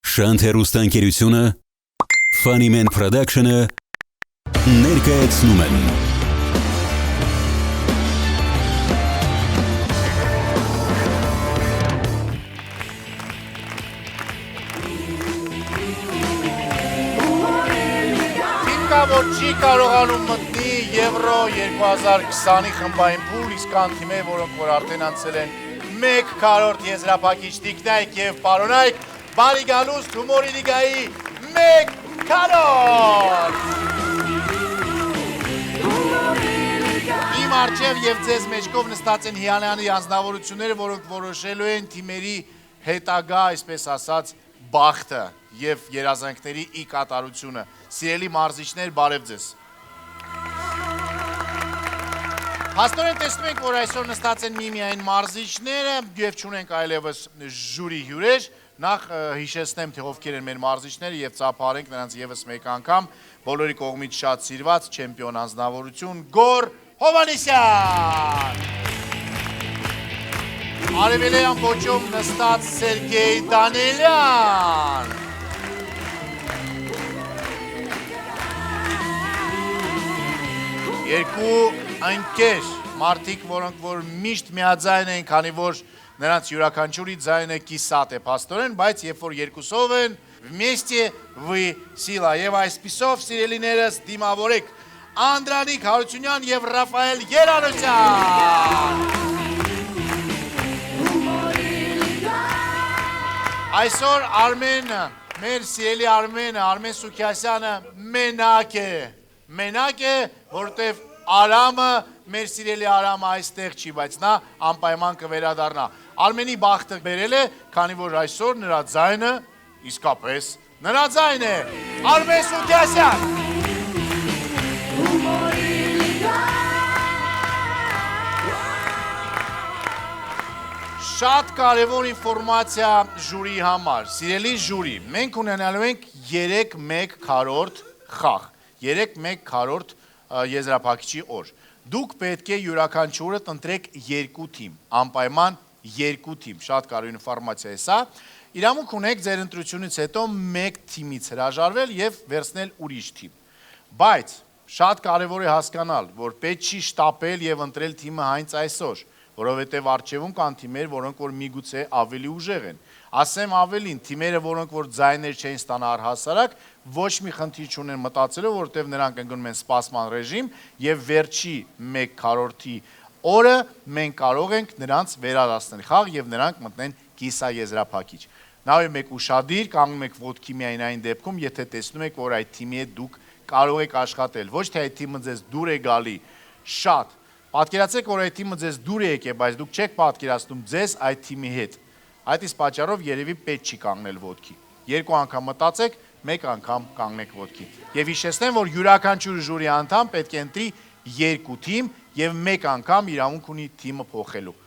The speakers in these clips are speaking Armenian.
Շանթ հեռուստաընկերությունը, Funnyman Production-ը ներկայացնում են որ չի կարողանում մտնի Եվրո 2020-ի խմբային փուլ, իսկ կան թիմեր, որոնք որ արդեն անցել են 1/4 եզրափակիչ տիկնայք եւ պարոնայք, բարի գալուստ հումորի լիգայի 1/4 Իմ առջև եւ ձեզ մեջքով նստած են հիանալի անձնավորությունները, որոնք որոշելու են թիմերի հետագա, այսպես ասած, բախտը եւ երազանքների ի կատարությունը։ Սիրելի մարզիչներ, բարև ձեզ։ Հաստորեն տեսնում ենք, որ այսօր նստած են միմիայն մարզիչները եւ չունենք այլևս ժյուրի հյուրեր։ Նախ հիշեցնեմ, թե ովքեր են մեր մարզիչները եւ ծափարենք նրանց եւս մեկ անգամ բոլորի կողմից շատ սիրված չեմպիոն անձնավորություն Գոր Հովհաննիսյան։ Արևելյան ոճով նստած Սերգեյ Դանիելյան։ Երկու ընկեր, մարդիկ, որոնք որ միշտ միաձայն են, քանի որ նրանց յուրաքանչյուրի ձայնը կիսատ է փաստորեն, բայց երբ որ երկուսով են, вместе вы сила։ Եվ այսպիսով, սիրելիներս, դիմավորեք Անդրանիկ Հարությունյան եւ Ռաֆայել Երանոսյան։ Այսօր Արմենը, մեր սիրելի Արմենը, Արմեն Սուքիասյանը մենակ է, որտեվ Արամը, մեր սիրելի Արամը այստեղ չի, բայց նա անպայման կվերադառնա։ Արմենի բախտը բերել է, քանի որ այսօր նրա ձայնը, իսկապես, նրա ձայն է, Արմեն Սուքիասյան։ Շատ կարևոր ինֆորմացիա ժյուրի համար, սիրելի ժյուրի, մենք ունենալու ենք 3/1/4 խաղ, 3/1/4 եզրափակիչի օր։ Դուք պետք է յուրաքանչյուրդ ընտրեք 2 թիմ, անպայման 2 թիմ, շատ կարևոր ինֆորմացիա է սա։ Իրավունք ունեք ձեր ընտրությունից հետո 1 թիմից հրաժարվել եւ վերցնել ուրիշ թիմ։ Բայց շատ կարևոր է հասկանալ, որ պետք չի շտապել եւ ընտրել թիմը հենց այսօր, որովհետև առջևում կան թիմեր, որոնք որ միգուցե ավելի ուժեղ են։ Ասեմ ավելին, թիմերը, որոնք որ ձայներ չեն ստանա առհասարակ, ոչ մի խնդիր չունեն մտածելով, որովհետև նրանք ընկնում են սպասման ռեժիմ եւ վերջի 1/4-ի օրը մենք կարող ենք նրանց վերադարձնել խաղ եւ նրանք մտնեն կիսաեզրափակիչ։ Նաեւ մեկ ուշադիր, կանգնում եք ոտքի միայն այն դեպքում, եթե տեսնում եք, որ այդ թիմի հետ դուք կարող եք աշխատել, ոչ թե այդ թիմը ձեզ դուր է գալի շատ։ Պատկերացեք, որ այդ թիմը ձեզ դուր է եկել, բայց դուք չեք պատկերացնում ձեզ այդ թիմի հետ։ Այդ իսկ պատճառով երևի պետք չի կանգնել ոտքի։ 2 անգամ մտածեք, 1 անգամ կանգնեք ոտքի։ Եվ հիշեցնեմ, որ յուրաքանչյուր ժյուրի անդամ պետք է ընտրի 2 թիմ եւ 1 անգամ իրավունք ունի թիմը փոխելու։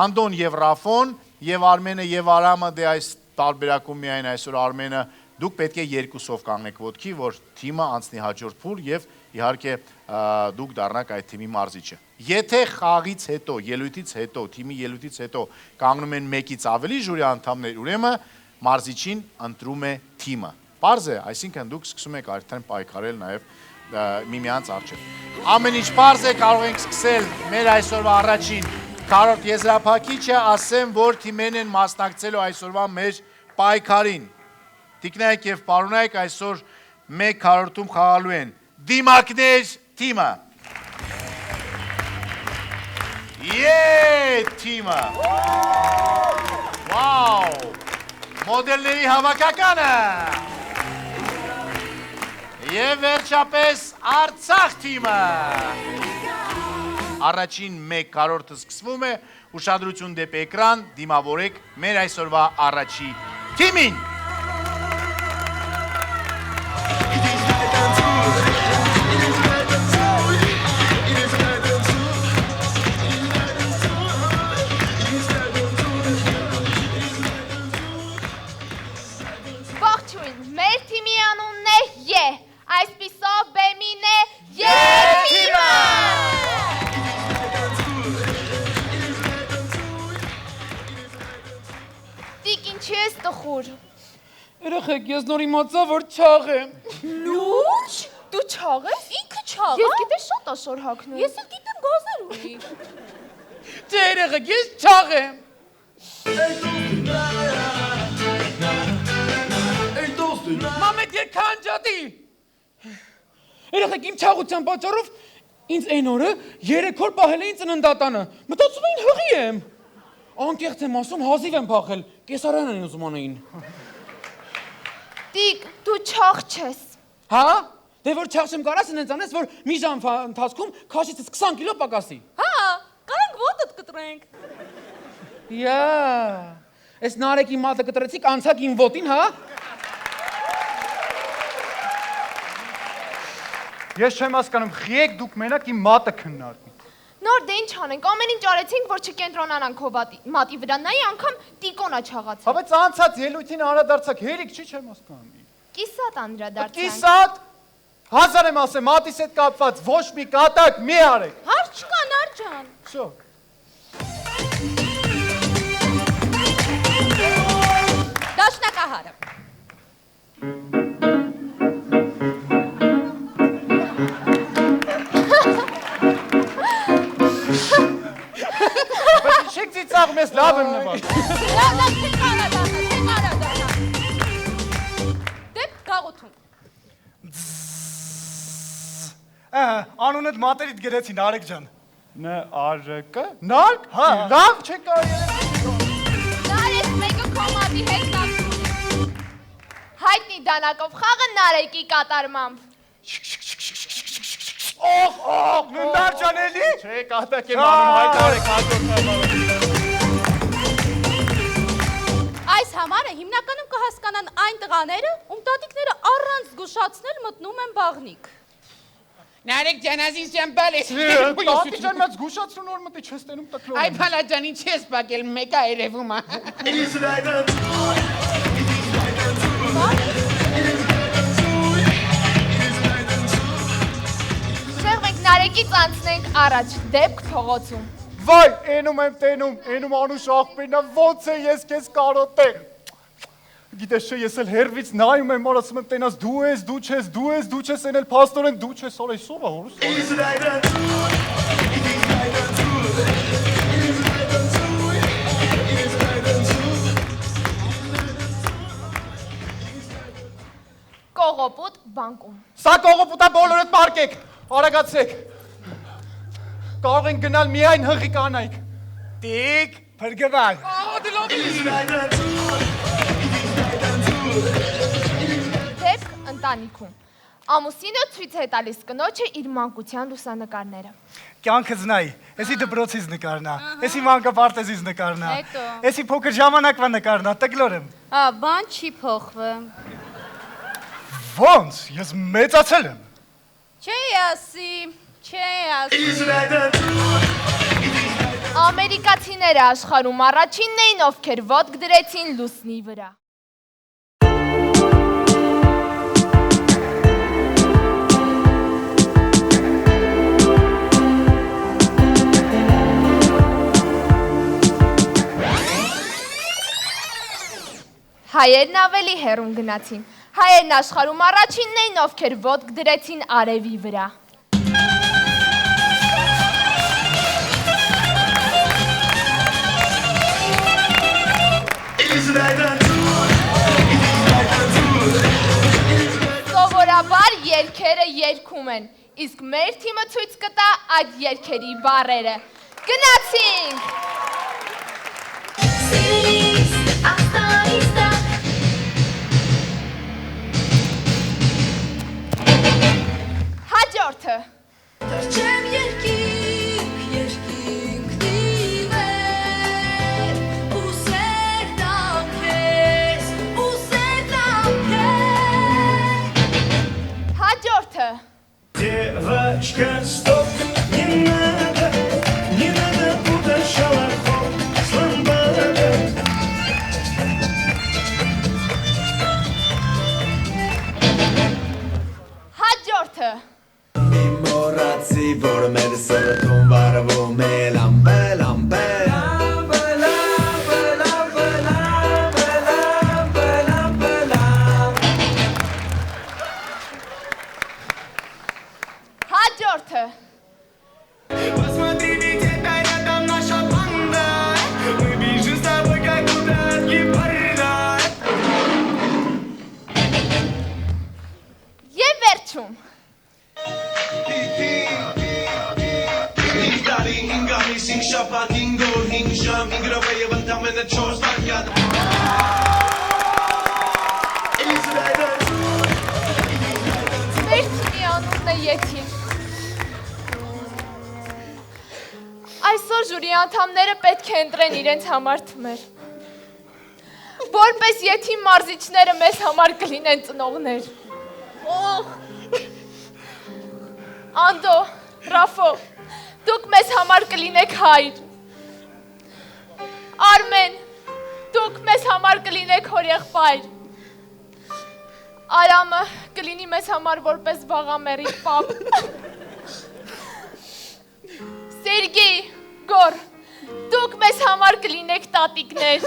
Անդոն եւ Ռաֆոն եւ Արմենը եւ Արամը դե այս տարբերակում միայն այսօր Արմենը դուք պետք է 2-ով կանգնեք ոտքի, որ թիմը անցնի հաջորդ փուլ եւ իհարկե դուք դառնաք այդ թիմի մարզիչը։ Եթե խաղից հետո, ելույթից հետո, թիմի ելույթից հետո կանգնում են 1-ից ավելի ժյուրի անդամներ, ուրեմն մարզիչին ընտրում է թիմը։ Պարզ է, այսինքն դուք սկսում եք արդեն պայքարել նաեւ միմյանց առջև։ Ամեն ինչ պարզ է, կարող ենք սկսել մեր այսօրվա առաջին 4 եզրափակիչը, ասեմ, որ թիմերն են մասնակցելու այսօրվա մեր պայքարին։ Տիկնայք եւ պարոնայք այսօր 1/4-ում խաղալու են Դիմակներ թիմը։ Թիմը։ Վաու։ Մոդելների հավաքականը։ Եվ վերջապես Արցախ թիմը։ Առաջին 1/4-ը սկսվում է, ուշադրություն դեպի էկրան, դիմավորեք մեր այսօրվա առաջի թիմին։ Ողջույն, մեր թիմի անունն է Ե, այսպիսով բեմին է Ե թիմը։ Տիկ ինչի ես տխուր։ Երեխեք, ես նոր իմացա, որ չաղ եմ։ Լուրջ, դու չաղ ես։ Ինքը չաղ, Ես գիտես շատ աշոր հագնում։ Ես էլ գիտեմ գազեր ունի։ Չէ, երեխեք, ես չաղ եմ։ Մամետ երկան ջատի։ Երեխեք, իմ չաղության պատճառով ինձ այն օրը 3 օր պահել էին ծննդատանը։ Մտածում էին հղի եմ։ Անկեղծ եմ ասում, հազիվ եմ փախել։ Կեսարան են ուզում անեին։ Տիկ, դու չաղ չես։ Հա? Դե որ չաղ չեմ կարաս ինձ անես, որ մի ժամ ընթացքում քաշիցս 20 կիլո պակասի։ Հա, կարանք ոտդ կտրենք։ Յա, այս նարեկի մատը կտրեցիք անցակ իմ ոտին, հա? Ես չեմ հասկանում, խիեք դուք մենակ իմ մատը քննարկում։ Նոր դե ինչ անենք, ամեն ինչ արեցինք, որ չկենտրոնանանք քո մատի վրա, նայի անգամ տիկոնա չաղացա։ Հա բայց անցած ելույթին անդրադարձակ, հերիք չի չեմ հասկանում։ Կիսատ անդրադարձանք։ Կիսատ, հազար եմ ասեմ, մատիս հետ կապված ոչ մի կատակ մի արեք։ Հարց չկա, Նարջան։ Շո։ Դաշնակահարը։ Շեք ծիծաղում ես լավ եմ նվար։ Լավ, չեք արա դառնա, չեք արա դառնա։ Դեպ գաղութում։ Անունդ մատերիդ գրեցին Արեկ ջան։ Նարեկը։ Նարկ։ Հա, լավ չեք կարելի։ Նարեկ մեկը քո մատի հետ կապ։ Հայտնի դանակով խաղը Նարեկի կատարմամբ։ Օխ, նար ջան էլի։ Չէ, կատակ եմ անում, հայտ Արեկ, հաջորդ համար։ Այս համարը հիմնականում կհասկանան այն տղաները, ում տատիկները առանց զգուշացնել մտնում են բաղնիկ։ Նարեկ ջան, ազիզ ջան, բալես։ Տատի ջան, մեծ զգուշացրու նոր մտի չես տենում տկլորում։ Այ բալա ջան, ինչ ես բակել, մեկա երևում է։ Շեղվենք Նարեկից անցնենք առաջ, դեպք փողոցում։ Վայ, էնում եմ տենում, էնում անուշ աղբերնա, ոնց է ես կեզ կարոտեմ։ Գիտես չէ, ես էլ հերվից նայում եմ, որ ասում եմ տենաս դու ես, դու չես, են էլ պաստորեն դու չես, որ այսով է, հորս։ Կողոպուտ բանկում։ Սա կողոպուտա բոլորդ պարկեք, արագացեք։ Կարող են գնալ միայն հղի կանայք։ Տիկ, պրգվալ։ Դեպք ընտանիքում։ Ամուսինը ցույց է տալիս կնոջը իր մանկության լուսանկարները։ Կյանքս նայ, էսի դպրոցից նկարնա, էսի մանկապարտեզից նկարնա, Հետո։ էսի փոքր ժամանակվա նկարնա, տկլոր եմ։ Բան չի փոխվում։ Ոնց, ես մեծացել եմ։ Չի ասի։ Ամերիկացիները աշխարհում առաջինն էին, ովքեր ոտք դրեցին լուսնի վրա։ Հայերն ավելի հեռուն գնացին։ Հայերն աշխարհում առաջինն էին, ովքեր ոտք դրեցին արևի վրա։ Սովորաբար երգերը երգում են, իսկ մեր թիմը ցույց կտա այդ երգերի բառերը։ Գնացինք։ Հաջորդը։ Դարձեմ երկինքնի վեր, ուսեր տանքես, Հաջորդը։ Девочка, стоп, не надо путать шалахов с ламбадой. Հաջորդը։ Mi մոռացի, որ մեր սրտում վառվում է լամպը, լամպը շաբաթ 5 օր 5 ժամ 5 րոպե եւ ընդամենը 4 վայրկյան Մեր թիմի անունն է Եթիմ։ Այսօր ժյուրի անդամները պետք է ընտրեն իրենց համար թմեր։ Որպես եթիմ մարզիչները մեզ համար կլինեն ծնողներ։ Անդո, Ռաֆո, դուք մեզ համար կլինեք հայր։ Արմեն, դուք մեզ համար կլինեք հորեղբայր։ Արամը կլինի մեզ համար որպես վաղամերի պապ։ Սերգեյ, Գոր, դուք մեզ համար կլինեք տատիկներ։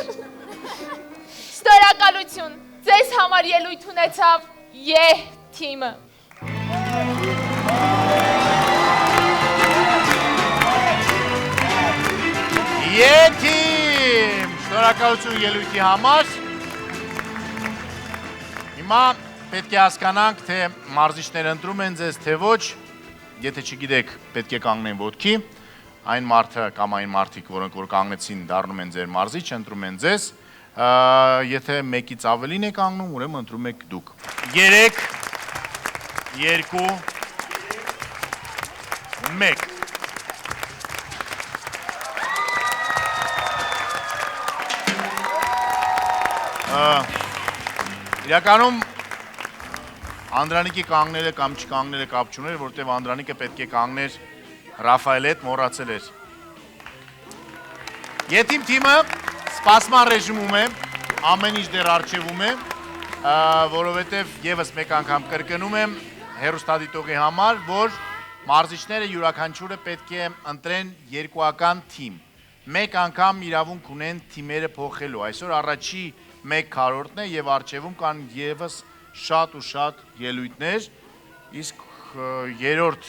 Շնորհակալություն, ձեզ համար ելույթ ունեցավ Եթիմը։ Եթիմ, շնորհակալություն ելույթի համար։ Հիմա պետք է հասկանանք, թե մարզիչները ընտրում են ձեզ, թե ոչ, եթե չգիտեք, պետք է կանգնեն ոտքի, այն մարդը կամ այն մարդիկ, որոնք որ կանգնեցին, դառնում են ձեր մարզիչ, ընտրում են ձեզ, եթե մեկից ավելին է կանգնում, ուրեմն ընտրում եք դուք։ 3, 2, 1։ Իրականում Անդրանիկի կանգները կամ չկանգները կապ չուներ, որտեղ Անդրանիկը պետք է կանգներ Ռաֆայել հետ, մոռացել էր։ Եթիմ թիմը սպասման ռեժիմում է, ամեն ինչ դեռ առջևում է, որովհետև եւս մեկ անգամ կրկնում եմ հեռուստադիտողի համար, որ մարզիչները յուրաքանչյուրը պետք է ընտրեն երկուական թիմ։ Մեկ անգամ իրավունք ունեն թիմերը փոխելու։ Այսօր առաջի 1/4-ն է եւ առջևում կան եւս շատ ու շատ ելույթներ, իսկ երրորդ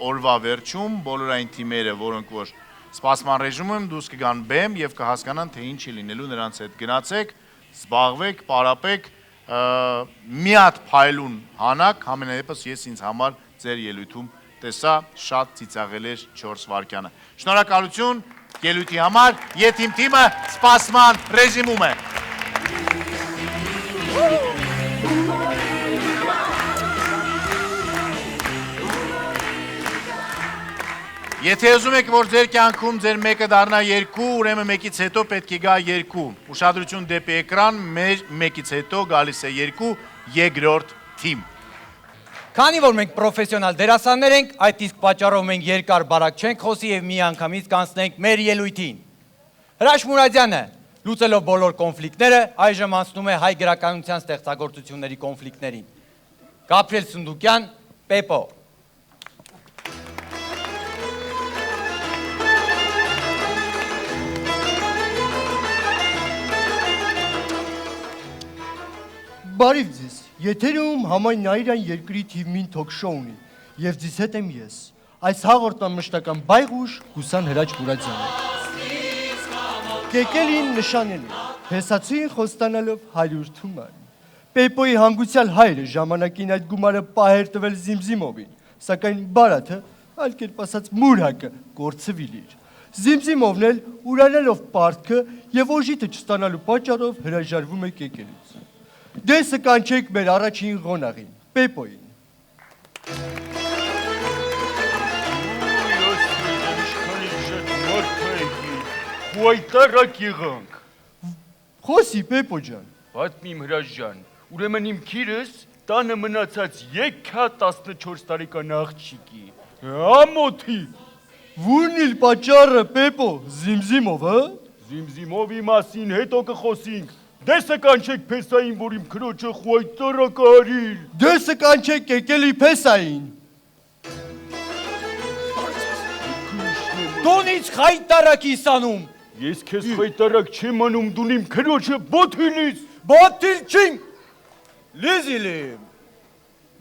օրվա վերջում բոլոր այն թիմերը, որոնք որ սպասման ռեժիմում դուրս կգան բեմ եւ կհասկանան, թե ինչ է լինելու նրանց հետ։ Գնացեք, զբաղվեք, պարապեք, մի հատ փայլուն հանակ, համենայնպես ես ինձ համար ձեր ելույթում տեսա, շատ ծիծաղել էր 4 վայրկյանը։ Շնորհակալություն ելույթի համար, Եթիմ թիմը սպասման ռեժիմում է։ Եթե ուզում եք, որ ձեր կյանքում ձեր մեկը դառնա 2, ուրեմն մեկից հետո պետք է գա 2։ Ուշադրություն դեպի էկրան, մեր մեկից հետո գալիս է 2, երկրորդ թիմ։ Քանի որ մենք պրոֆեսիոնալ դերասաններ ենք, այդ իսկ պատճառով մենք երկար բարակ չենք խոսի եւ միանգամից կանցնենք մեր ելույթին։ Հրաշ Մուրադյանը, լուծելով բոլոր կոնֆլիկտները, այժմ անցնում է հայ գրականության ստեղծագործությունների կոնֆլիկտներին։ Գաբրիել Սունդուկյան, Պեպո։ Բարիվ ձեզ, եթերում համայն նայրան երկրի թիվմին թոք շոունի, և ձեզ հետ եմ ես, այս հաղորդման մշտական բայղուշ Գուսան Հրաչ Մուրադյանը։ Կեկելին նշանել է, հեսացին խոստանալով 100 թուման։ Պեպոյի հանգուցյալ հայրը ժամանակին այդ գումարը պահեր տվել Զիմզիմովին, սակայն բարաթը, այլ կերպ ասած մուրհակը, կորցվիլ իր։ Զիմզիմովն էլ ուրանելով պարտքը և օժիտը չստանալու պատճառով հրաժարվում է կեկելից։ Դեսը կանչեք մեր առաջին ղոնաղին, Պեպոյին։ Խույտարակ եղանք։ Խոսի, Պեպո ջան։ Պատմիմ հրաժան, ուրեմն իմ քիրս տանը մնացած եկա 14 տարեկան աղջիկի, ամոթի։ Որն իլ պատճառը, Պեպո, Զիմզիմովը։ Զիմզիմովի մասին հետո կխոսինք, դեսը կանչեք փեսային, որ իմ քրոջը խույտարակ արիր։ Դեսը կանչեք եկելի փեսային։ Դոնից խայտարակ իսանում։ Ես քեզ խայտարակ չեմ անում, դուն իմ քրոջը բոթիլիս։ Բոթիլ չինք։ Լիզիլիմ։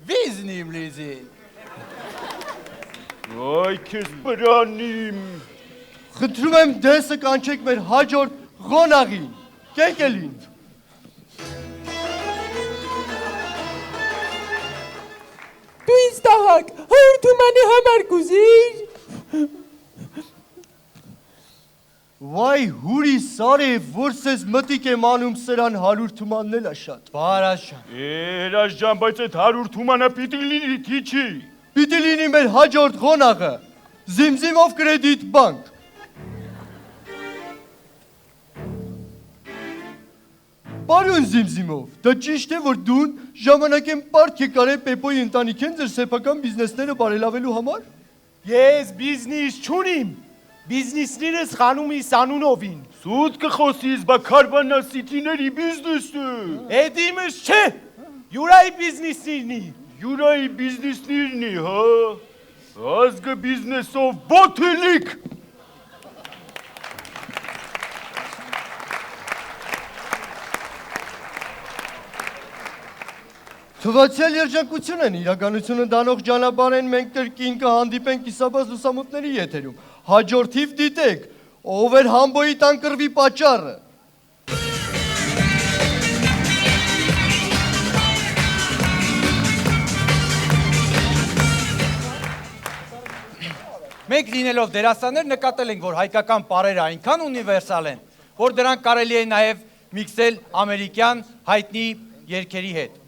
Վիզնիմ լիզիլ։ Այ քեզ բրանիմ։ Խնդրում եմ դեսը կանչեք մեր հաջորդ ղոնաղին, կեկելին։ Դու ինձ տահակ, 100 թումանի համար կուզիր։ Վայ հուրի սարե, որ սեզ մտիկ եմ անում սրան 100 թումանն էլ շատ։ Բարաշան։ Երաշ ջան, բայց այդ 100 թումանը պիտի լինի քիչի։ Պիտի լինի մեր հաջորդ խոնաղը, Զիմզիմով կրեդիտ բանկ։ Պարոն Զիմզիմով, դա ճիշտ է, որ դուն ժամանակ եմ պարկ է կարե Պեպոյի ընտանիքեն ձեր սեփական բիզնեսները բարելավելու համար։ Ես բիզնես չունիմ։ Բիզնեսներս խանում իս անունովին։ Սուտ կխոսիս, բա քարբանասիտիների բիզնեսը։ Էդ իմս չէ։ Յուրայի բիզնեսներնի։ Յուրայի բիզնեսներնի, հա։ Ազգը բիզնեսով բոթելիք։ Թվացյալ երջանկություն են, իրականությունը դանող ճանապարհեն մենք կրկին կհանդիպենք կիսաբաց լուսամուտների եթերում։ Հաջորդիվ դիտեք, ով էր Համբոյի տան կռվի պատճառը։ Մենք լինելով դերասաններ նկատել ենք, որ հայկական պարերը այնքան ունիվերսալ են, որ դրանք կարելի է նաև միքսել ամերիկյան հայտնի երգերի հետ։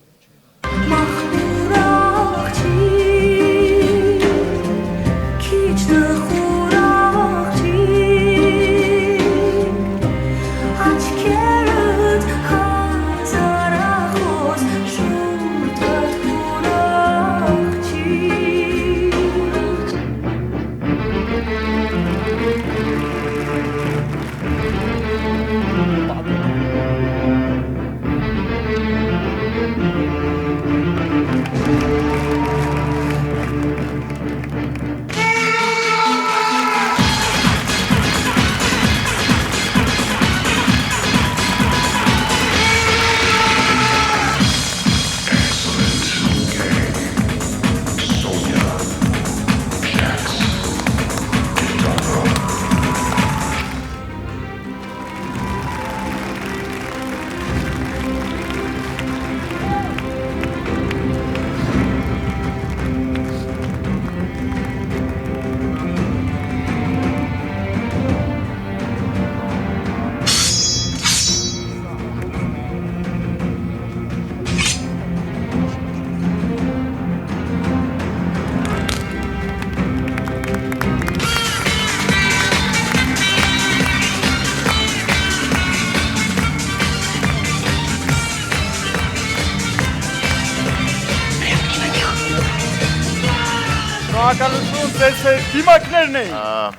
Շնորհակալություն, ձեզ դիմակներն էին։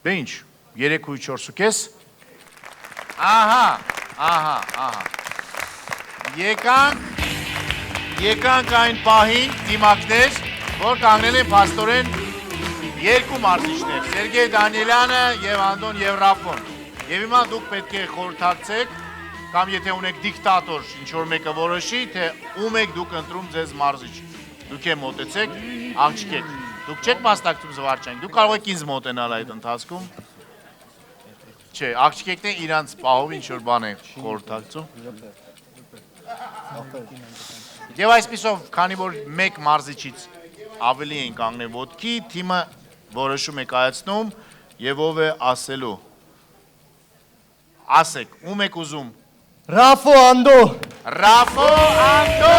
Դե ինչ, 3.4 Ահա։ Եկանք այն պահին դիմակներ, որ կանգնել են փաստորեն երկու մարզիչներ, Սերգեյ Դանիելյանը եւ Անդոն Եվրափոն։ Եվ հիմա դուք պետք է խորհրդակցեք, կամ եթե ունեք դիկտատոր, ինչ որ մեկը որոշի, թե ում եք դուք ընտրում ձեզ մարզիչ։ Դուք է մոտեցեք, աղջիկեք։ Դուք չեք մասնակցում զվարճանք, դուք կարող եք ինձ մոտենալ այդ ընթացքում։ Չէ, աղջիկեկն է իրանց պահով ինչ-որ բան է խորհրդակցում։ Եվ այսպիսով, քանի որ մեկ մարզիչից ավելի են կանգնել ոտքի, թիմը որոշում է կայացնում եւ ով է ասելու։ Ասեք, ում եք ուզում։ Ռաֆո Անդո։ Ռաֆո Անդո։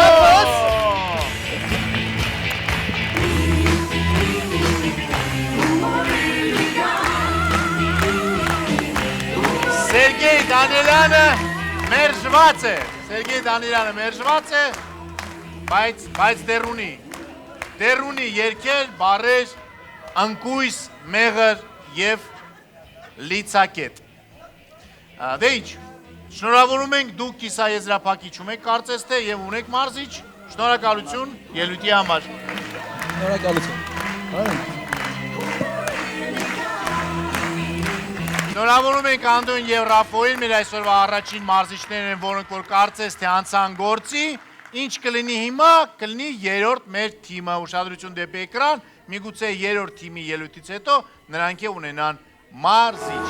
Սերգեյ Դանիելյանը մերժված է, բայց դեր ունի երգեր, բառեր, անկույս, մեղր եւ լիցակետ։ Դե ինչ, շնորհավորում ենք դուք կիսաեզրափակիչում եք կարծես թե եւ ունեք մարզիչ, շնորհակալություն ելույթի համար։ Շնորհակալություն։ Շնորհավորում ենք Անդոն եւ Ռաֆոին, մեր այսօրվա առաջին մարզիչներն են, որոնք որ կարծես թե անցան գործի, ինչ կլինի հիմա, կլինի երրորդ մեր թիմը, ուշադրություն դեպի էկրան, միգուցե երրորդ թիմի ելույթից հետո նրանք ունենան մարզիչ։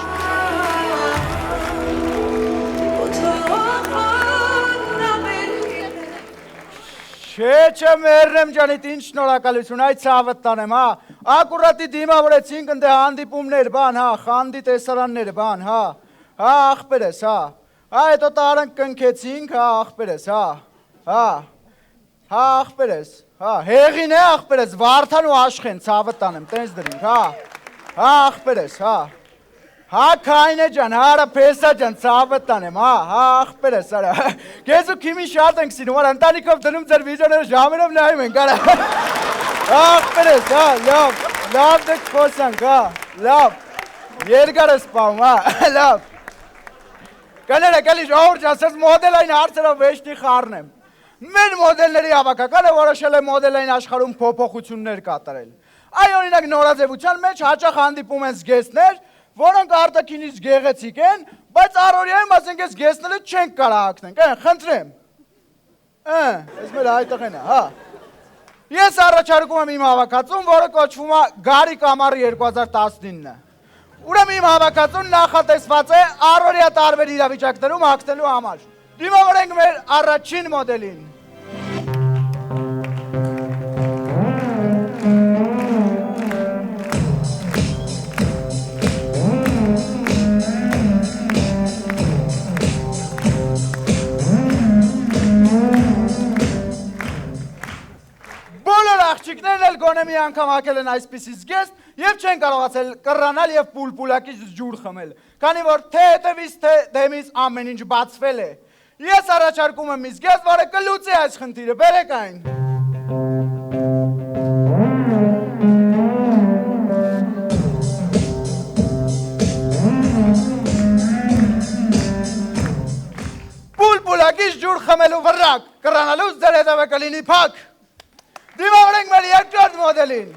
Չէ, մերրեմ ջանիտ, ինչ շնորհակալություն, այդ ցավդ տանեմ, հա։ Ակուրատի դիմավորեցինք ընդ հանդիպումներ բան, հա, խանդի տեսարաններ բան, հա։ Հա, ախպերս, հա։ Հա, հետո տարանք կնքեցինք, հա, ախպերս, հա։ Հա։ Հա, ախպերս, հա, հեղին է ախպերս, Վարդան ու Աշխեն ցավը տանեմ, տենց դրինք, հա։ Հա, ախպերս, հա։ Հա, Քայնե ջան, հարա Փեսա ջան, ցավը տանեմ, հա, հա, ախպերս, արա։ Քեզ ու քիմի շատ ենք սիրում, արա ընտանիքով դնում ձեր վիդեոները ժամերով նայում ենք, արա։ Ախպերս, հա, լավ դեք խոսանք, հա, լավ։ Երկարը սպանում, հա, լավ։ Կներեք, էլի ժողովուրդ ասես մոդելային հարցերով վեճտի խառնեմ։ Մեր մոդելների հավաքականը որոշել է մոդելային աշխարհում փոփոխություններ կատարել։ Այ օրինակ նորաձևության մեջ հաճախ հանդիպում են զգեստներ, որոնք արտաքինից գեղեցիկ են, բայց առօրյայում ասենք այս զգեստները չենք կարող հագնենք, խնդրեմ։ Այս մեր այդտեղն է, հա։ Ես առաջարկում եմ իմ հավաքածուն, որը կոչվում է Գարի կամարը 2019-ը։ Ուրեմն իմ հավաքածուն նախատեսված է առօրյա տարբեր իրավիճակներում հագնելու համար։ Դիմավորենք մեր առաջին մոդելին։ Բոլոր աղջիկներն էլ գոնե մի անգամ հագել են այսպիսի զգեստ եւ չեն կարողացել կռանալ եւ պուլպուլակից ջուր խմել, քանի որ թե հետևից թե դեմից ամեն ինչ բացվել է։ Ես առաջարկում եմ մի զգեստ, որը կլուծի այս խնդիրը, բերեք այն։ Պուլպուլակից ջուր խմելու վրակ, կռանալուց ձեր հետևը կլինի փակ։ Դիմավորենք մեր երկրորդ մոդելին։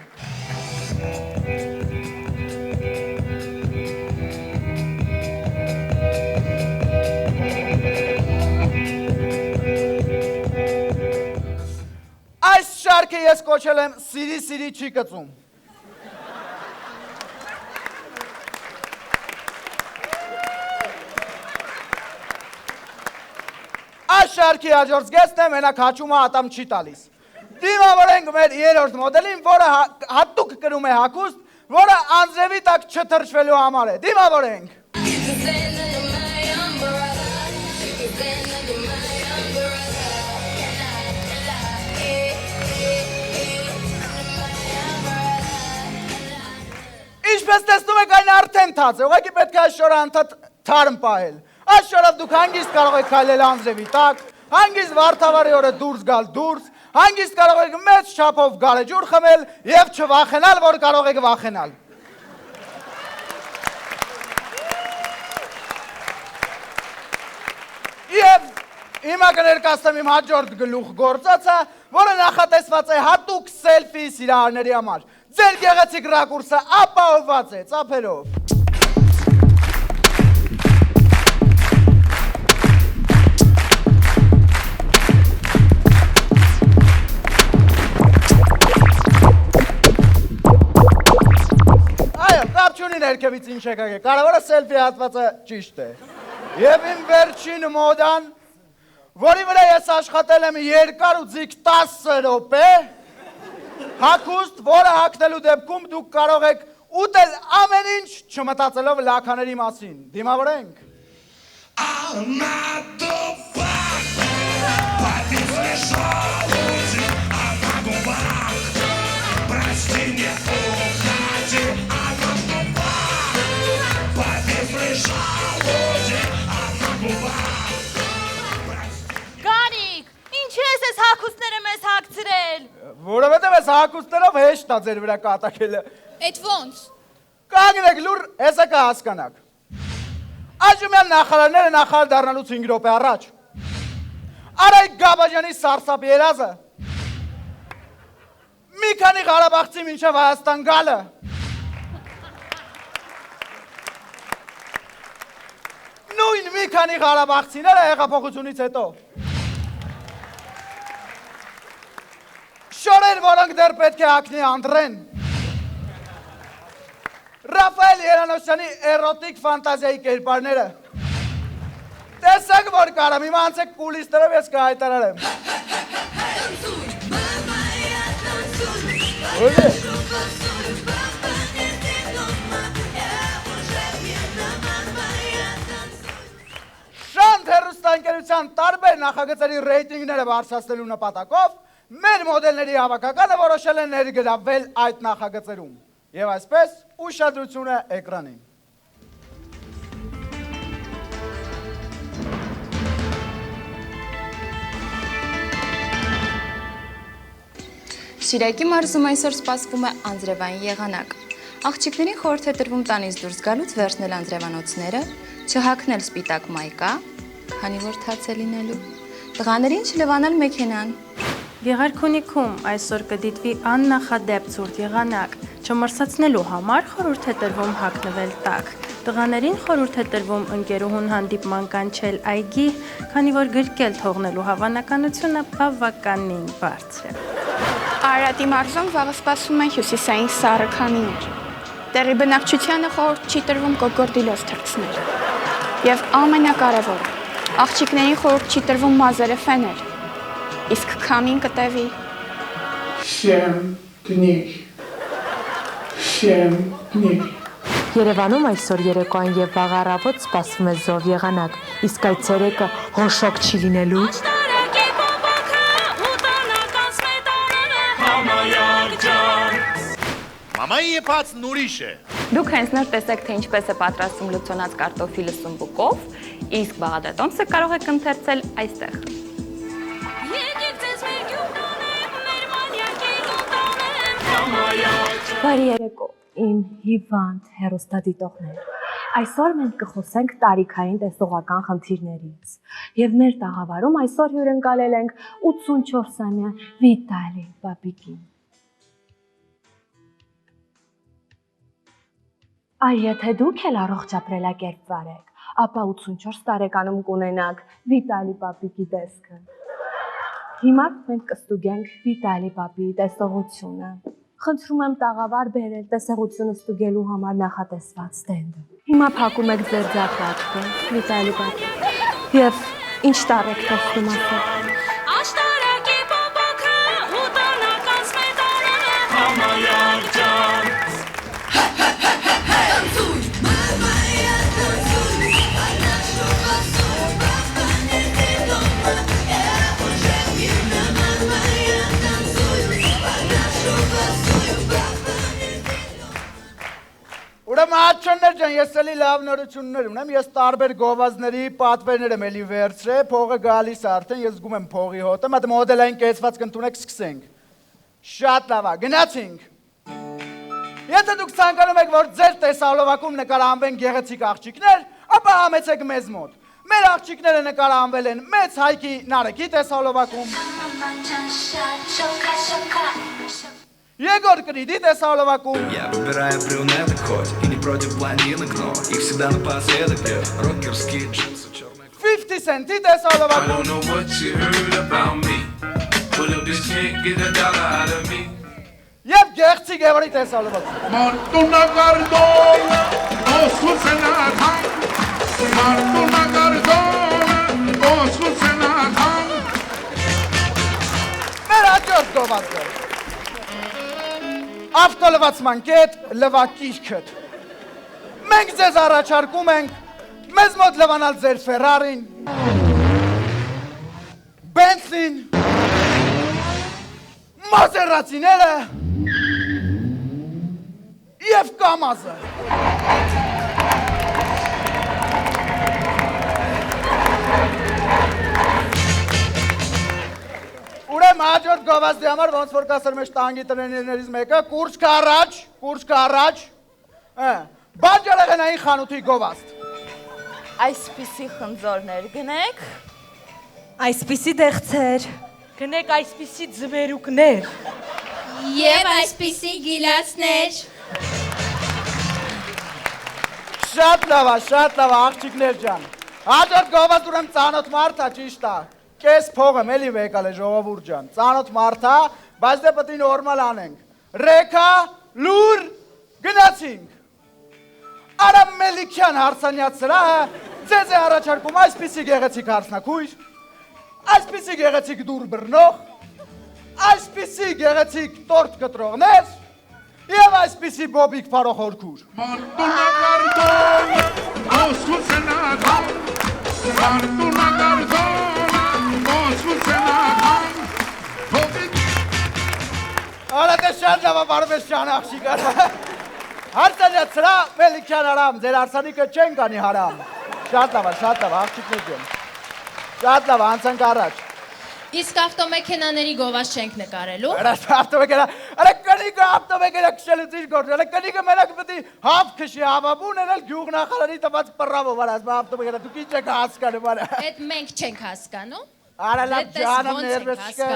Այս շարքը ես կոչել եմ սիրի չի կծում։ Այս շարքի հաջորդ զգեստն է մենակ հաչումը ատամ չի տալիս։ Դիմավորենք մեր երրորդ մոդելին, որը հատուկ կրում է հագուստ, որը անձրևի տակ չթրջվելու համար է։ Դիմավորենք։ Ինչպես տեսնում եք, այն արդեն թաց է, ուղղակի պետք է այս շորը անդադ թարմ պահել։ Այս շորով դուք հանգիստ կարող եք քայլել անձրևի տակ, հանգիստ վարդավառի օրը դուրս գալ դուրս, հանգիստ կարող եք մեծ չափով գարեջուր խմել եւ չվախենալ, որ կարող եք վախենալ։ Եվ հիմա կներկայացնեմ իմ հաջորդ գլուխ գործածը, որը նախատեսված է հատուկ սելֆի սիրահարների համար։ Ձեր գեղեցիկ ռակուրսը ապահովված է ծափերով։ Ներքևից ինչ եք ագե, կարևորը սելֆի հատվածը ճիշտ է։ Եվ իմ վերջին մոդան, որի վրա ես աշխատել եմ երկար ու ձիգ 10 րոպե, հագուստ, որը հագնելու դեպքում դուք կարող եք ուտել ամեն ինչ չմտածելով լաքաների մասին։ Դիմավորենք։ Գարիկ, ինչի ես ես հագուստները մեզ հագցրել։ Որովհետև ես հագուստներով հեշտ է ձեր վրա կատակելը։ Էդ ոնց։ Կանգնեք լուր, հեսա կհասկանաք։ Այժմյան նախարարները նախարար դառնալուց 5 րոպե առաջ Արայք Գաբաջյանի սարսափ երազը, մի քանի Ղարաբաղցի մինչև Հայաստան գալը, նույն մի քանի Ղարաբաղցիները հեղափոխությունից հետո, շորեր, որոնք դեռ պետք է հագնի Անդրեն, Ռաֆայել Երանոսյանի էրոտիկ ֆանտազիայի կերպարները, տեսակ որ կարամ, հիմա անցեք կուլիսներով ես կհայտարարեմ։ Ուզի։ Շանթ հեռուստաընկերության տարբեր նախագծերի ռեյտինգները բարձրացնելու նպատակով մեր մոդելների հավաքականը որոշել է ներգրավվել այդ նախագծերում։ Եվ այսպես ուշադրությունը էկրանին։ Շիրակի մարզում այսօր սպասվում է անձրևային եղանակ։ Աղջիկներին խորհուրդ է տրվում տանից դուրս գալուց վերցնել անձրևանոցները, չհագնել սպիտակ մայկա, քանի որ թաց է լինելու, տղաներին չլվանալ մեքենան։ Գեղարքունիքում այսօր կդիտվի աննախադեպ ցուրտ եղանակ, չմրսացնելու համար խորհուրդ է տրվում հագնվել տաք։ Տղաներին խորհուրդ է տրվում ընկերուհուն հանդիպման կանչել այգի, քանի որ գրկել թողնելու հավանականությունը բավականին բարձր է։ Արարատի մարզում վաղը սպասվում են հյուսիսային սառը քամիներ։ Տեղի բնակչությանը խորհուրդ չի տրվում կոկորդիլով թռցնել։ Եվ ամենակարևորը, աղջիկներին խորհուրդ չի տրվում մազերը ֆենել, իսկ քամին կտևի։ Երևանում այսօր երեկոյան եւ վաղ առավոտ սպասվում է զով եղանակ, իսկ այդ ցերեկը հոշոկ չի լինելու։ Մամայի եփած նուրիշ է։ Դուք հենց նոր տեսեք, թե ինչպես է պատրաստում լցոնած կարտոֆիլը սումբուկով, իսկ բաղադատոմսը կարող եք ընթերցել այստեղ։ Բարի երեկո, իմ հիվանդ հեռուստադիտողներ։ Այսօր մենք կխոսենք տարիքային տեսողական խնդիրներից եւ մեր տաղավարում այսօր հյուրընկալել ենք 84-ամյա Վիտալի Պապիկին։ Այ եթե դուք էլ առողջ ապրելակերպ վարեք, ապա 84 տարեկանում կունենաք Վիտալի Պապիկի տեսքը։ Հիմա մենք կստուգենք Վիտալի Պապիի տեսողությունը։ Խնդրում եմ տաղավար բերել տեսողությունը ստուգելու համար նախատեսված ստենդը։ Հիմա փակում եք ձեր ձախ աչքը, Վիտալի Պապի, եւ ինչ տառ եք տեսնում ասել։ Աշտարակի պապակը ուտանական սմետանանը Համայակ ջան Tancuj, mamaja tancuj Pana szuka suba, panie ty doma Ja potrzebna mamaja tancuj Pana szuka suba, panie ty Ուրեմն աչքներ ջան, ես էլի լավ նորություններ ունեմ, ես տարբեր գովազների պատվերներ եմ էլի վերցրել, փողը գալիս արդեն, ես զգում եմ փողի հոտը, մատ մոդելային կեցված կընդունեք, սկսենք։ Շատ լավ է, գնացինք։ Եթե դուք ցանկանում եք, որ ձեր տեսահոլովակում նկարահանվեն գեղեցիկ աղջիկներ, ապա համեցեք մեզ մոտ։ Մեր աղջիկները նկարահանվել են մեծ Հայկի Նարեկի տեսահոլովակում։ Егор Криди տեսահոլովակում։ Я выбираю брюнеток хоть и не против блондинок, но их всегда напоследок бьет рокерские джинсы черные. 50 Cent-ի տեսահոլովակում։ I don't know what you heard about me, but if this can't get a dollar out of me. Եվ գեղցի Գևորի տեսահոլովակում։ Մարտունա գարդոն, օսուսենական, Մարտունա գարդոն, օսուսենական։ Մեր հաջորդ գովազդը։ Ավտոլվացման կետ լվակիրքդ։ Մենք ձեզ առաջարկում ենք մեզ մոտ լվանալ ձեր Ֆերարին, Բենցլին, Մազերատիները և Կամազը։ Ուրեմ հաջորդ գովազդի համար ոնց որ կասր մեջ տանգի տրեներներից մեկը, կուրճ կառաջ, բանջարեղենային խանութի գովազդ։ Այսպիսի խնձորներ գնեք, Այսպիսի դեղցեր, գնեք այսպիսի ձմերուկներ, Եվ այսպիսի գիլացներ։ Շատ լավ է, աղջիկներ ջան։ Հաջորդ գովազդ ուրեմ ծանոթ մարդ է, ճիշտ է։ Կես փողը էլի վեկալ է ժողովուրդ ջան։ Ծանոթ մարդ է, բայց դե պետք է նորմալ անենք։ Ռեկա, լուր, գնացինք։ Արամ Մելիքյան հարցանյաց սրահը ձեզ է առաջարկում այսպիսի գեղեցիկ հարցնաքույր, այսպիսի գեղեցիկ դուր բռնող, այսպիսի գեղեցիկ տորտ կտրողներ Եվ այսպիսի բոբիկ փարոխորքուր։ Արա դե շատ լավ բարվես շան աղջիկար։ Հարցանյացրա Մելիքյան արամ, ձեր արսանիկը չեն կանի հարամ։ Շատ լավ, աղջիկներ ջան։ Շատ լավ, անցանք առաջ։ Իսկ ավտոմեքենաների գովազ չենք նկարելու։ Արա կնիկը ավտոմեքենա քշելուց իր գործ, արա կնիկը մենակ պետք է հավ քշի, հավաբուն էնել գյուղնախարարի տված պռավով, արա ավտոմեքենա դուք ինչ եք հասկանում, արա։ Այդ մենք չենք հասկանում։ Արա լավ ջանամ ներվես չկա։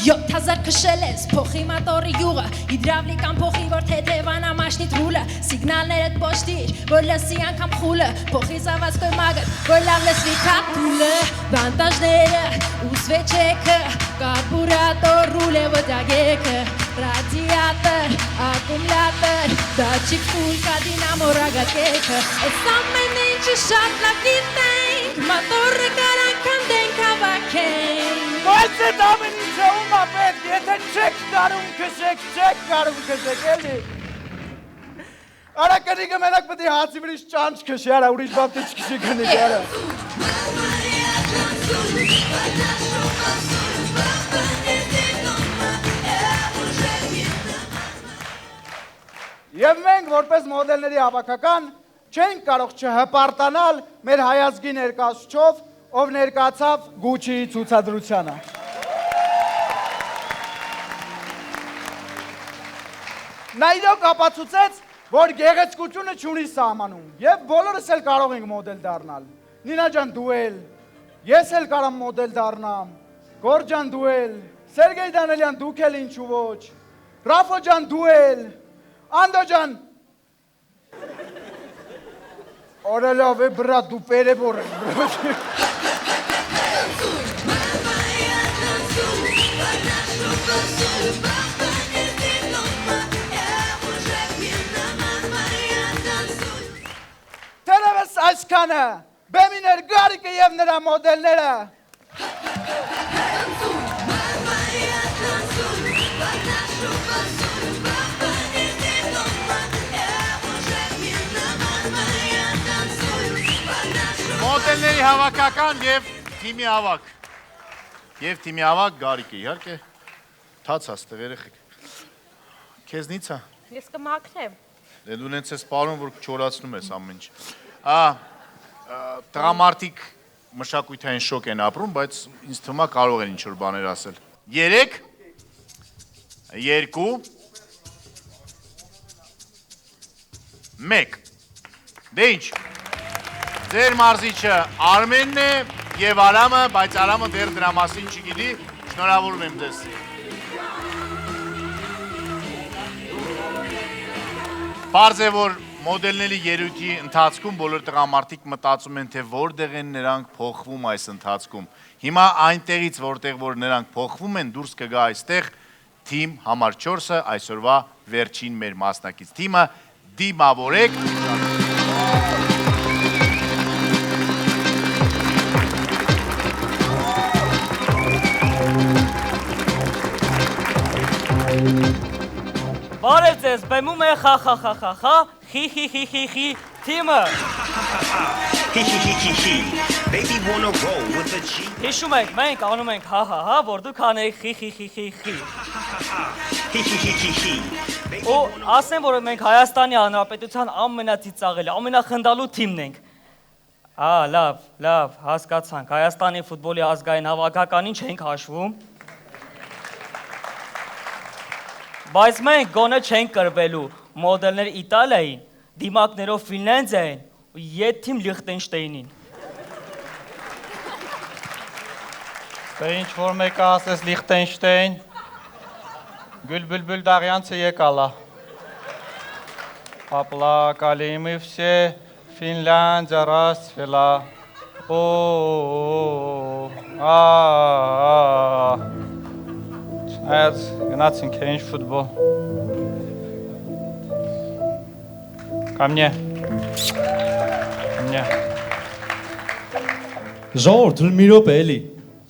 7000 քշել ես, փոխի մատորի յուղը, հիդրավլիկան փոխի, որ թեթևանա մաշնի թրուլը, սիգնալներդ պոշտիր, որ լսի անգամ խուլը, փոխի զավացքոյ մագր, որ լավ լսվի կատուլը, վանտաժները, ուսվեչեքը, կարբուրատոր, ռուլը վտագեքը, ռադիատոր, ակումլատոր, դաչիկ ֆուլկա, դինամո ռագակեքը, այս ամեն ինչը շատ լավ գիտենք, մատորը կարանք անդենք հավաքենք։ Բայց այդ ամեն ինչը ումա պետք, եթե չեք կարում քշեք, էլի։ Արա կնիկը մենակ պետք է հացի վրից ճանչ քշի, արա ուրիշ բան պետք չքշի կնիկը, արա։ Եվ մենք որպես մոդելների հավաքական չենք կարող չհպարտանալ մեր հայազգի ներկայացուցչով, ով ներկայացավ Գուչիի ցուցադրությանը։ Նա իրոք ապացուցեց, որ գեղեցկությունը չունի սահմանում, եւ բոլորս էլ կարող ենք մոդել դառնալ։ Նինա ջան դու էլ, ես էլ կարամ մոդել դառնամ, Գոր ջան դու էլ, Սերգեյ Դանելյան դուք էլ ինչու ոչ, Ռաֆո ջան դու էլ, Անդո ջան Օրելավ է բրա դու պերևոր ես։ Տերևս այսքանը, բեմիներ գարիկը և նրա մոդելները։ Մոդելների հավաքական և թիմի հավաք։ Եվ թիմի հավաք գարիկը, իհարկե, թաց հաստեղ երեխեք։ Քեզնից է։ Ես կմաքնեմ։ Դե դու նենց ես պարում, որ չորացնում ես ամեն ինչ։ Տղամարդիկ մշակույթային շոկ են ապրում, բայց ինձ թվում է կարող են ինչ-որ բաներ ասել։ 3, 2, 1, դե ինչ, ձեր մարզիչը Արմենն է և Արամը, բայց Արամը դեռ դրա մասին չգիտի, շնորհավորում եմ ձեզ։ Պարզ է, որ մոդելների երույթի ընթացքում բոլոր տղամարդիկ մտածում են, թե որտեղ են նրանք փոխվում այս ընթացքում։ Հիմա այնտեղից, որտեղ որ նրանք փոխվում են, դուրս կգա այստեղ թիմ համար 4-ը, այսօրվա վերջին մեր մասնակից թիմը, դիմավորեք։ Բարև ձեզ, բեմում է խախախախախա, խի թիմը։ Հիշում եք, մենք անում ենք հա, որ դուք անեիք խի։ Ու ասեմ, որ մենք Հայաստանի Հանրապետության ամենածիծաղելի, ամենախնդալու թիմն ենք։ Լավ, հասկացանք, Հայաստանի ֆուտբոլի ազգային հավաքականին չենք հաշվում։ Բայց մենք գոնե չենք կրվելու մոդելներ Իտալիային, դիմակներով Ֆինլանդիային ու ետ թիմ Լիխտենշտեյնին։ Դե ինչ որ մեկը ասես Լիխտենշտեյն, Գուլբուլբուլ Դաղյանցը եկալա։ Оплакали мы все, Финляндия расцвела. Այդ գնացինք ինչ ֆուտբոլ։ Ко мне. Ժողովուրդ, մի րոպե էլի,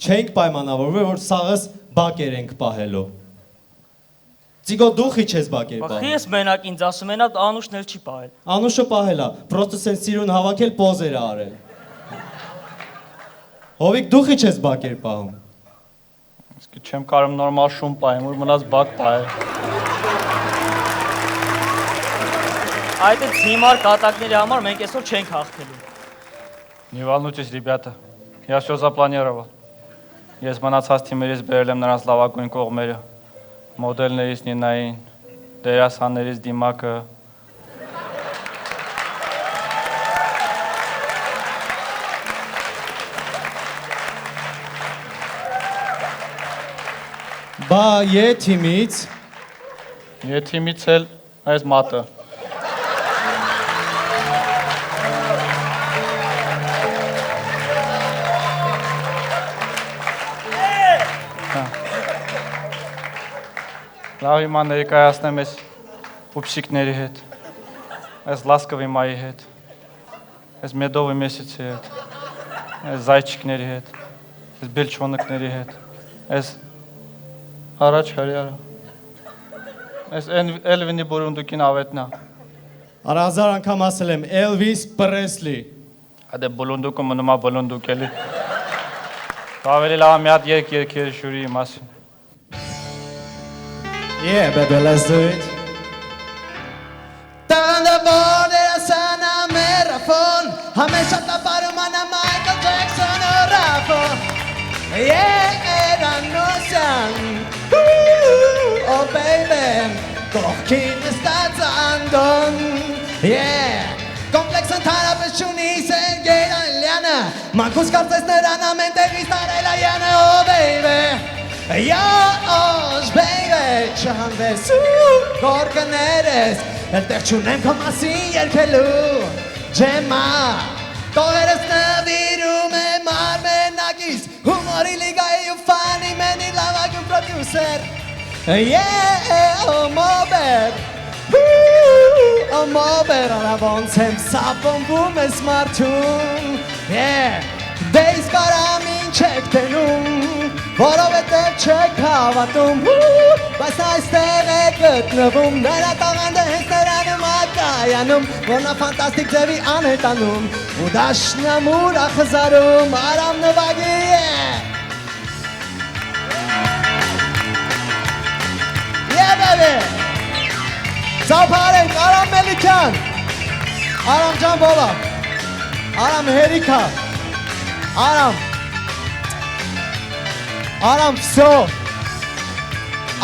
չենք պայմանավորվել, որ սաղս բակեր ենք պահելու։ Ծիգո դու խիչ ես բակեր Բա պահել։ խի ես մենակ ինձ ասում են, Անուշն էլ չի պահել։ Անուշը պահել է, պրոստը սեն սիրուն հավաքել պոզեր է արել։ Հովիկ դու խիչ ես բակեր պահում։ Իսկ չեմ կարում նորմալ շուն պահեմ, որ մնաց բակ պահել։ Այդ է հիմար կատակների համար մենք այսօր չենք հաղթելու։ Не волнуйтесь, ребята. Я все запланировал. Ես մնացած թիմերից բերել եմ նրանց լավագույն կողմերը։ Մոդելներից Նինային, դերասաններից Դիմակը։ Բա է թիմից։ Է թիմից էլ այս մատը։ Լավ հիմա ներկայացնեմ այս պուպսիկների հետ, այս լասկովի մայի հետ, այս մեդովի մեսիցի հետ, այս զայչիկների հետ, այս բելչոնիկների հետ, այս առաջ հրյարը, այս Էլվինի բուրունդուկին ավետնա։ Առանձար անգամ ասել եմ Elvis Presley։ Այդ է բուլունդուկը մնում է բուլունդուկ էլի։ Ավելի լավ մի հատ երկեր շուրի մասին։ Yeah, baby, let's do it. Համեշա տապարում անա Մայքլ Ջեքսոն ու Ռաֆո Երանոսյան Oh baby Կողքին նստած անդոն Կոմպլեքս ընդհանրապես չունի Սերգեյ Ալյանը Մանկուս կարծես նրան ամեն տեղից տարել այանը Oh baby Yosh baby Չհանվես ու գորգներես Էլ տեղ չունեմ քո մասին երգելու Ջեմա Տողերս նվիրում է մարմենակիս Հումորի լիգայի ու ֆանի մենի լավագույն պրոդյուսեր Մոբեր Մոբեր արա ոնց եմ սապոնվում ես մարդում Դե իսկ արամ ինչ եք տենում Որովհետև չեք հավատում Բայց այստեղ է գտնվում Նրա տաղանդը հենց նրանում ակայանում Որ նա ֆանտաստիկ ձևի անհետանում Ու դաշնամուր ախզարում Արամ նվագի Եբեբե Ծափարենք Արամ Մելիքյան Արամ ջան բոլա Արամ Հերիքա Արամ Արամ վսո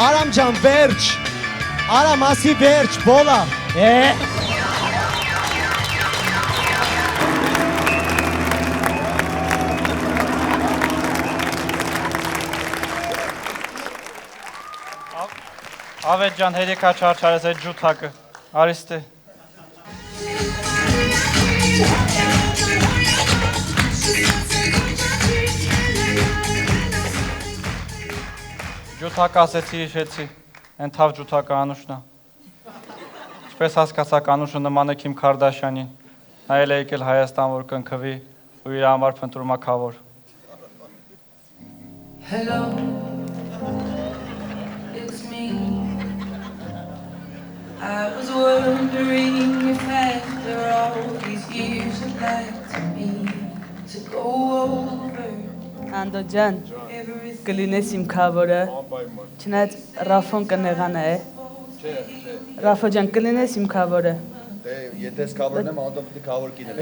Արամ ջան վերջ Արամ ասի վերջ բոլա Ավետ ջան հերիքա չարչարես այդ ջութակը Արիստե Ջութակ ասեցի իշեցի, են թավ ջութակը Անուշնա։ Չպես հասկացակ Անուշը նման է Քիմ Քարդաշյանին, նա էլ է եկել Հայաստան, որ կնքվի ու իր համար փնտրում է քավոր։ Hello, it's me. I was wondering if after all these years you'd like to me to go over Անդո ջան, կլինես իմ քավորը, չնայած Ռաֆոն կնեղան է, Ռաֆո ջան, կլինես իմ քավորը։ Դե, եթե ես քավորն եմ, Անդոն պիտի քավոր կին եմ։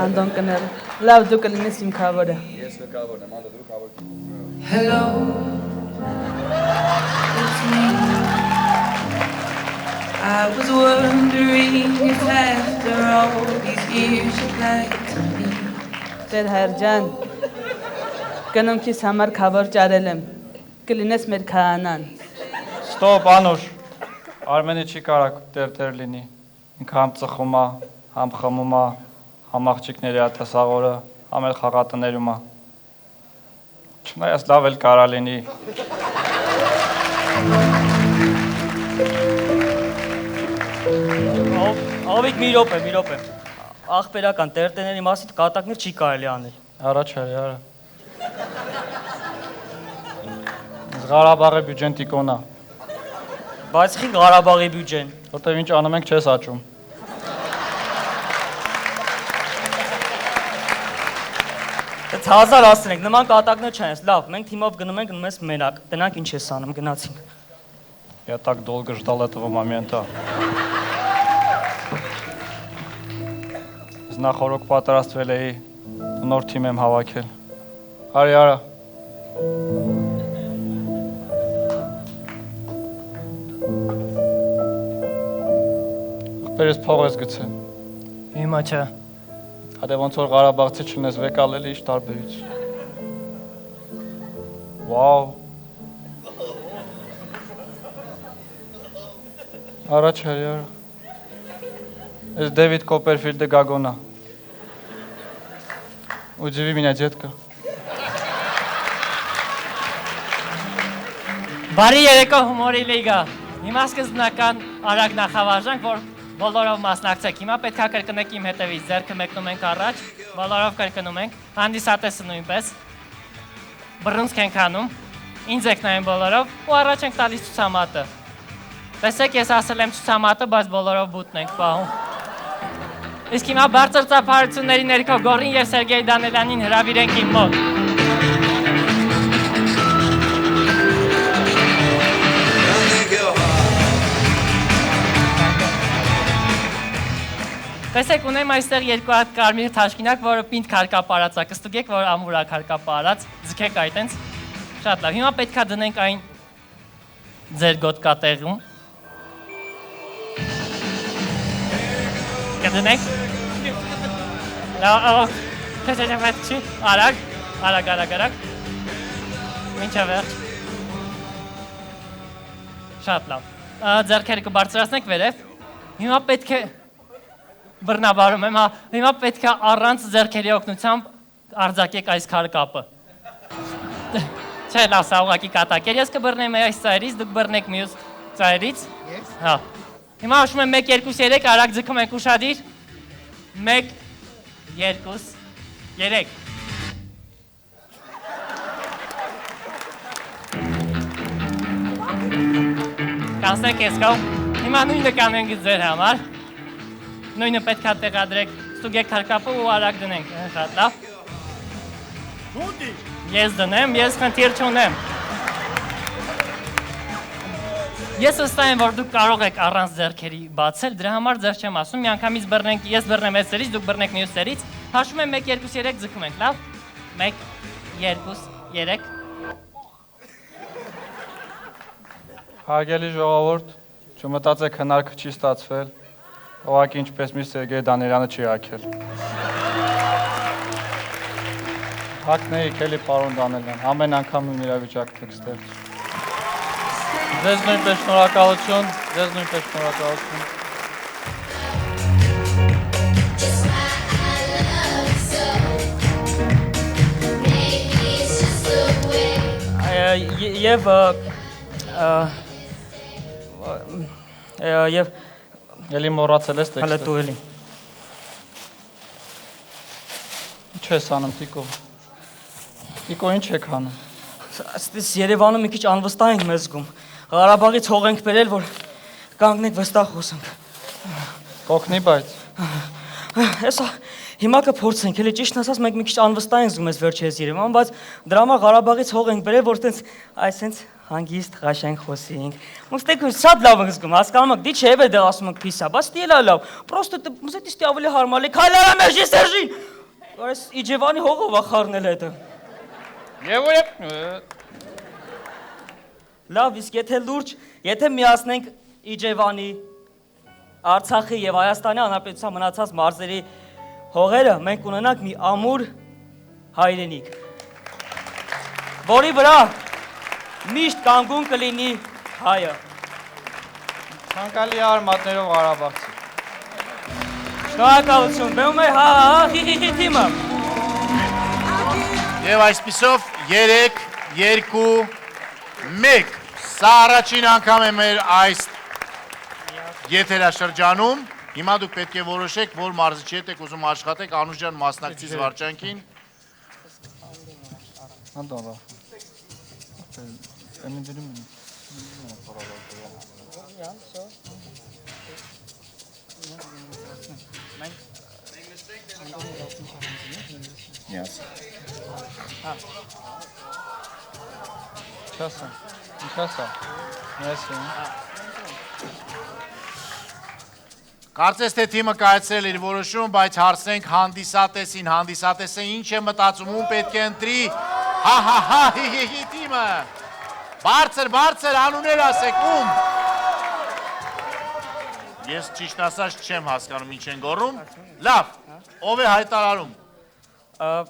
Անդոն կներ, լավ դու կլինես իմ քավորը։ Ես քավորն եմ, Անդո դու քավոր կին։ Hello, it's me. I was wondering if after all these years you'd like to me. Տեր հայր ջան, կնոմքիս համար քավոր ճարել եմ, կլինես մեր քահանան։ Ստոպ Անուշ, Արմենը չի կարակ տեր լինի, ինքը համ ծխում է, համ խմում է, համ աղջիկների ատասաղորը, համ էլ խաղատներում է։ Չնայած լավ էլ կարա լինի։ Ավիկ մի րոպե։ Աղբերական տերտեների մասին կատակներ չի կարելի անել։ Առաջ արի, արա։ Ղարաբաղի բյուջեն տիկոնա։ Բայց խի Ղարաբաղի բյուջեն։ Որտեւ ինչ անում ենք չես աճում։ Դե 1000 ասենք, նման կատակներ չեն, լավ, մենք թիմով գնում ենք մենակ, տնանք ինչ ես անում, գնացինք։ Я так долго ждал этого момента. Նախորդ պատրաստվել էի նոր թիմ եմ հավաքել։ Արի արա։ Ախպերս փող ես գցել։ Հիմա չէ։ Հատե ոնց որ Ղարաբաղցի չունես վեկալել ինչ տարբերություն։ Վաու։ Առաջ արի արա։ Ես Դեվիդ Կոպերֆիլդը Գագոնա։ Удиви меня, детка։ Բարի երեկո հումորի լիգա։ Հիմա սկզբնական արագ նախավարժանք, որ բոլորով մասնակցեք։ Հիմա պետք է կրկնեք իմ հետևից, ձեռքը մեկնում ենք առաջ, բոլորով կրկնում ենք, հանդիսատեսը նույնպես։ Բռունցք ենք անում, ինձ եք նայում բոլորով ու առաջ ենք տալիս ցուցամատը։ Տեսեք, ես ասել եմ ցուցամատը, բայց բոլորով բութն ենք պահում։ Իսկ հիմա բարձր ծափարությունների ներքո Գորին եւ Սերգեյ Դանելյանին հրավիրենք իմ մոտ։ Տեսեք, ունեմ այստեղ երկու հատ կարմիր թաշկինակ, որը պինդ քարկապարած է, կստուգեք, որ ամուր է քարկապարած, ձգեք այդ այնց։ Շատ լավ, հիմա պետք է դնենք այն ձեր գոտկատեղում։ Կդնենք։ Լավ, պետք չի, արագ, մինչև վերջ։ Շատ լավ, ձեռքերը կբարձրացնենք վերև, հիմա պետք է բռնաբարում եմ, հիմա պետք է առանց ձեռքերի օգնությամբ արձակեք այս քարկապը։ Չէ, լավ, սա ուղղակի կատակ էր, ես կբռնեմ այս ծայրից, դուք բռնեք մյուս ծայրից։ Հա։ Հիմա հաշվում եմ 1, 2, 3, արագ ձգում ենք ուշադիր։ 1, 2, 3։ Կանցնենք ես կավ, հիմա նույնը կանենք ձեր համար։ Նույնը պետք է տեղադրեք, ստուգեք քարկապը ու արագ դնենք, շատ լավ։ Ես դնեմ, ես խնդիր չունեմ։ Ես վստահ եմ, որ դուք կարող եք առանց ձեռքերի բացել, դրա համար ձեր չեմ ասում, միանգամից բռնենք, ես բռնեմ այս ծերից, դուք բռնեք մյուս ծերից, հաշվում եմ 1, 2, 3 ձգում ենք, լավ։ 1, 2, 3։ Հարգելի ժողովուրդ, չմտածեք հնարքը չի ստացվել, ուղղակի ինչպես մի Սերգեյ Դանելյանը չի հագել։ Հագնեիք էլի պարոն Դանելյան, ամեն անգամ նույն իրավիճակն եք ստեղծում։ Ձեզ նույնպես շնորհակալություն, ձեզ նույնպես շնորհակալություն։ Եվ Էլի մոռացել ես տեքստը։ Հələ դու էլի։ Ինչ ես անում, Տիկո։ Տիկո, ինչ եք անում։ Այստես Երևանում մի քիչ անվստահ ենք մեզ զգում։ Ղարաբաղից հող ենք բերել, որ կանգնենք վստահ խոսենք։ Կօգնի, բայց։ Հեսա հիմա կփորձենք, էլի ճիշտն ասած մենք մի քիչ անվստահ ենք զգում այս վերջերս Երևանում, բայց դրա համար Ղարաբաղից հող ենք բերել, որ տենց այսենց հանգիստ ղաշենք խոսենք։ Ոստեք շատ լավ ենք զգում, հասկանում եք, դի չէ է դեռ ասում ենք փիսա, բայց դիլա լավ։ Պրոստը մզետիստի ավելի հարմարի, քայլարա մեջի Սերժին։ Այս Իջևանի հողով է խառնել հետը։ Լավ, իսկ եթե լուրջ, եթե միացնենք Իջևանի, Արցախի եւ Հայաստանի Հանրապետության մնացած մարզերի հողերը, մենք ունենանք մի ամուր հայրենիք, որի վրա միշտ կանգուն կլինի հայը։ Ցանկալի արմատներով Ղարաբաղցի։ Շնորհակալություն, բերում է հի թիմը։ Եվ այսպիսով 3, 2, 1, սա առաջին անգամ է մեր այս եթերաշրջանում, հիմա դուք պետք է որոշեք, որ մարզիչի հետ եք ուզում աշխատեք, Անուշ ջան մասնակցի զվարճանքին։ Yes. Չասա։ Ինչասա։ Մեսի։ Կարծես թե թիմը կայացրել իր որոշում, բայց հարցնենք հանդիսատեսին, հանդիսատեսը ինչ է մտածում, ում պետք է ընտրի, հա, հի թիմը, բարձր, անուներ ասեք, ում։ Ես ճիշտ ասած չեմ հասկանում ինչ են գոռում, լավ, ով է հայտարարում։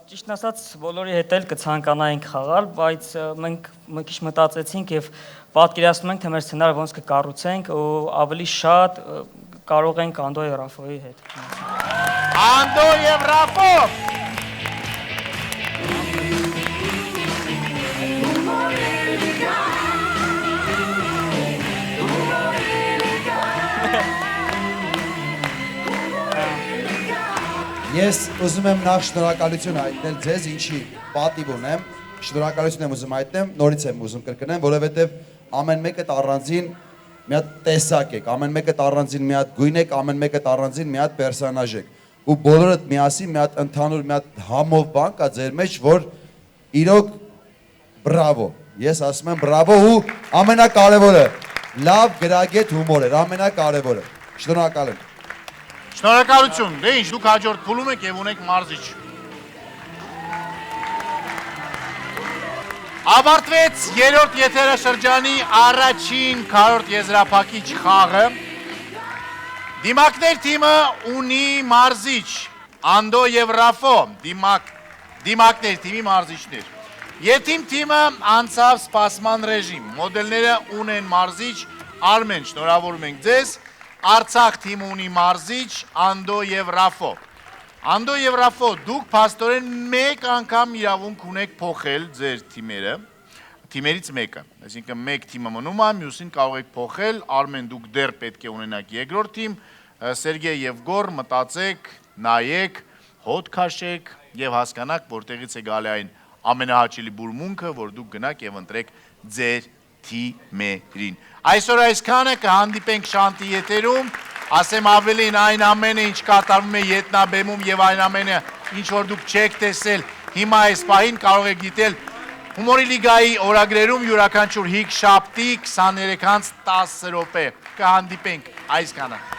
Ճիշտ ասած, բոլորի հետ էլ կցանկանայինք խաղալ, բայց մենք մի քիչ մտածեցինք եւ պատկերացնում ենք, թե մեր սցենարը ոնց կկառուցենք ու ավելի շատ կարող ենք Անդո եւ Ռաֆոյի հետ։ Անդո եւ Ռաֆո։ Ես ուզում եմ նախ շնորհակալություն հայտնել ձեզ, ինչի պատիվ ունեմ, շնորհակալություն եմ ուզում հայտնեմ, նորից եմ ուզում կրկնեմ, որովհետև ամեն մեկդ առանձին մի հատ տեսակ եք, ամեն մեկդ առանձին մի հատ գույն եք, ամեն մեկդ առանձին մի հատ պերսոնաժ եք, ու բոլորդ միասին մի հատ ընդհանուր մի հատ համով բան կա ձեր մեջ, որ իրոք բրավո, ես ասում եմ բրավո ու ամենակարևորը, լավ գրագետ հումոր էր, ամենակարևորը, շնորհակալ եմ։ Շնորհակալություն, դե ինչ, դուք հաջորդ փուլում եք եւ ունեք մարզիչ։ Ավարտվեց երրորդ եթերաշրջանի առաջին քառորդ եզրափակիչ խաղը։ Դիմակներ թիմը ունի մարզիչ, Անդո եւ Ռաֆո, դիմակներ թիմի մարզիչներ։ Եթիմ թիմը անցավ սպասման ռեժիմ, մոդելները ունեն մարզիչ, Արմեն, շնորհավորում ենք ձեզ։ Արցախ թիմը ունի մարզիչ, Անդո եւ Ռաֆո։ Անդո եւ Ռաֆո, դուք փաստորեն մեկ անգամ իրավունք ունեք փոխել ձեր թիմերը, թիմերից մեկը։ Այսինքն մեկ թիմը մնում է, մյուսին կարող եք փոխել, Արմեն դուք դեռ պետք է ունենաք երկրորդ թիմ, Սերգեյ եւ Գոր մտածեք, նայեք, հոտ քաշեք եւ հասկանաք, որտեղից է գալի այն ամենահաճելի բուրմունքը, որ դուք գնաք եւ ընտրեք ձեր թիմերին։ Այսօր այսքանը կհանդիպենք Շանտի եթերում, ասեմ ավելին այն ամենը, ինչ կատարվում է ետնաբեմում եւ այն ամենը, ինչ որ դուք չեք տեսել, հիմա այս պահին կարող եք դիտել Հումորի լիգայի օրագրերում յուրաքանչյուր հիկ շաբթի 23:10 րոպե։ Կհանդիպենք այսքանը։